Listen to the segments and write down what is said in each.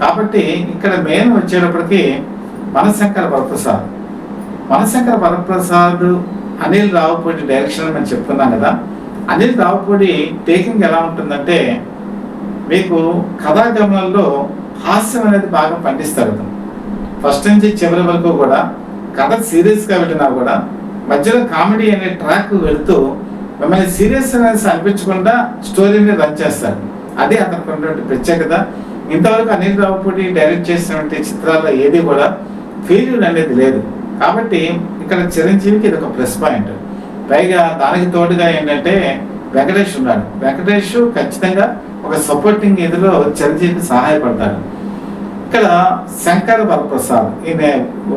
కాబట్టి ఇక్కడ మెయిన్ వచ్చేటప్పటికి మనశంకర వరప్రసాద్. మనశంకర వరప్రసాద్ అనిల్ రావుపూడి డైరెక్షన్ మనం చెప్పుకున్నాం కదా. అనిల్ రావుపూడి టేకింగ్ ఎలా ఉంటుందంటే, మీకు కథాగమనంలో హాస్యం అనేది బాగా పండిస్తారు. ఫస్ట్ నుంచి చివరి వరకు కూడా కథ సీరియస్గా వెళ్ళినా కూడా మధ్యలో కామెడీ అనే ట్రాక్ వెళుతూ మిమ్మల్ని సీరియస్ అనేది అనిపించకుండా స్టోరీని రన్ చేస్తారు. అదే అతనికి ఉన్నటువంటి ప్రత్యేకత. ఇంతవరకు అనిల్ రావుపూడి డైరెక్ట్ చేసినటువంటి చిత్రాల్లో ఏది కూడా ఫెయిల్యూర్ అనేది లేదు. కాబట్టి ఇక్కడ చిరంజీవికి ఇది ఒక ప్లస్ పాయింట్. పైగా దానికి తోడుగా ఏంటంటే వెంకటేష్ ఉన్నాడు. వెంకటేష్ ఖచ్చితంగా ఒక సపోర్టింగ్ ఇదిలో చిరంజీవికి సహాయపడతాడు. ఇక్కడ శంకర్ వరప్రసాద్ ఈయన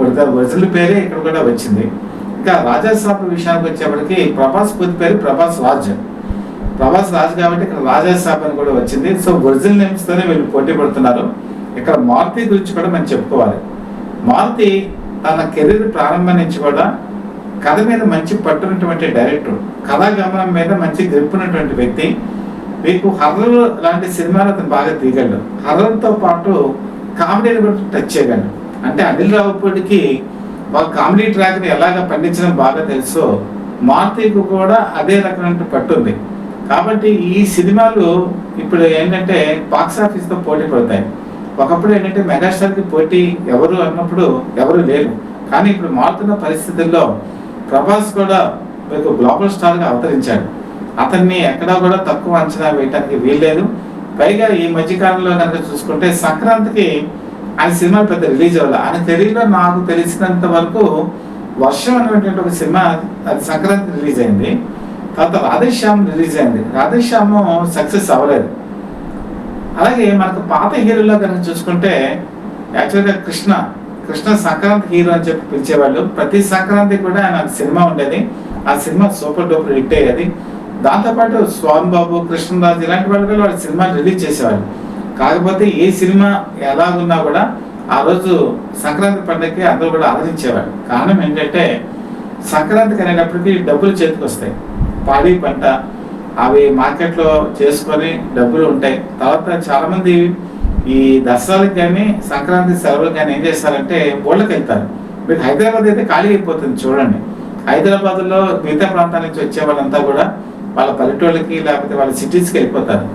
ఒరిజినల్ పేరే ఇక్కడ కూడా వచ్చింది. ఇంకా రాజాసాబ్ విషయానికి వచ్చేప్పటికి ప్రభాస్ పూర్తి పేరు ప్రభాస్ రాజ్ కాబట్టి ఇక్కడ రాజాసాబ్ అని కూడా వచ్చింది. సో ఒరిజినల్ నేమ్స్ తోనే వీళ్ళు పోటీ పడుతున్నారు. ఇక్కడ మారుతి గురించి కూడా మనం చెప్పుకోవాలి. మారుతి తన కెరీర్ ప్రారంభం నుంచి కూడా కథ మీద మంచి పట్టున్నటువంటి డైరెక్టర్, కథాగమనం మీద మంచి గ్రిప్ ఉన్నటువంటి వ్యక్తి. మీకు హర్రర్ లాంటి సినిమాలు అతను బాగా తీయగలడు. హర్రర్తో పాటు కామెడీని కూడా టచ్ చేయగలడు. అంటే అనిల్ రావుపూడికి వాళ్ళ కామెడీ ట్రాక్ని ఎలాగ పండించడం బాగా తెలుసో మారుతికి కూడా అదే రకమైన పట్టు ఉంది. కాబట్టి ఈ సినిమాలు ఇప్పుడు ఏంటంటే బాక్స్ ఆఫీస్తో పోటీ పడతాయి. ఒకప్పుడు ఏంటంటే మెగాస్టార్కి పోటీ ఎవరు అన్నప్పుడు ఎవరు లేరు. కానీ ఇప్పుడు మారుతున్న పరిస్థితుల్లో ప్రభాస్ కూడా మీకు గ్లోబల్ స్టార్గా అవతరించాడు. అతన్ని ఎక్కడా కూడా తక్కువ అంచనా వేయడానికి వీల్లేదు. పైగా ఈ మధ్యకాలంలో కనుక చూసుకుంటే సంక్రాంతికి ఆయన సినిమాలు పెద్ద రిలీజ్ అవ్వాలి. ఆయన కెరీర్లో నాకు తెలిసినంత వరకు వర్షం అనేటువంటి ఒక సినిమా అది సంక్రాంతి రిలీజ్ అయింది. తర్వాత రాధేశ్యామ్ రిలీజ్ అయింది. రాధేశ్యామ్ సక్సెస్ అవ్వలేదు. అలాగే మనకు పాత హీరోలో కనుక చూసుకుంటే యాక్చువల్గా కృష్ణ సంక్రాంతి హీరో అని చెప్పి పిలిచేవాళ్ళు. ప్రతి సంక్రాంతి కూడా ఆయన సినిమా ఉండేది. ఆ సినిమా సూపర్ డూపర్ హిట్ అయ్యేది. దాంతోపాటు స్వామి బాబు, కృష్ణరాజు ఇలాంటి వాళ్ళు కూడా వాళ్ళ సినిమాలు రిలీజ్ చేసేవాళ్ళు. కాకపోతే ఏ సినిమా ఎలాగున్నా కూడా ఆ రోజు సంక్రాంతి పండుగకి అందరూ కూడా ఆదరించేవాళ్ళు. కారణం ఏంటంటే సంక్రాంతికి అనేటప్పటికీ డబ్బులు చేతికి వస్తాయి. పాడి పంట అవి మార్కెట్లో చేసుకొని డబ్బులు ఉంటాయి. తర్వాత చాలామంది ఈ దసరాలకు కానీ సంక్రాంతి సెలవులకు కానీ ఏం చేస్తారంటే ఊళ్ళకి వెళ్తారు. మీకు హైదరాబాద్ అయితే ఖాళీ అయిపోతుంది. చూడండి, హైదరాబాద్లో మిగతా ప్రాంతాల నుంచి వచ్చే వాళ్ళంతా కూడా వాళ్ళ పల్లెటూళ్ళకి లేకపోతే వాళ్ళ సిటీస్కి వెళ్ళిపోతారు.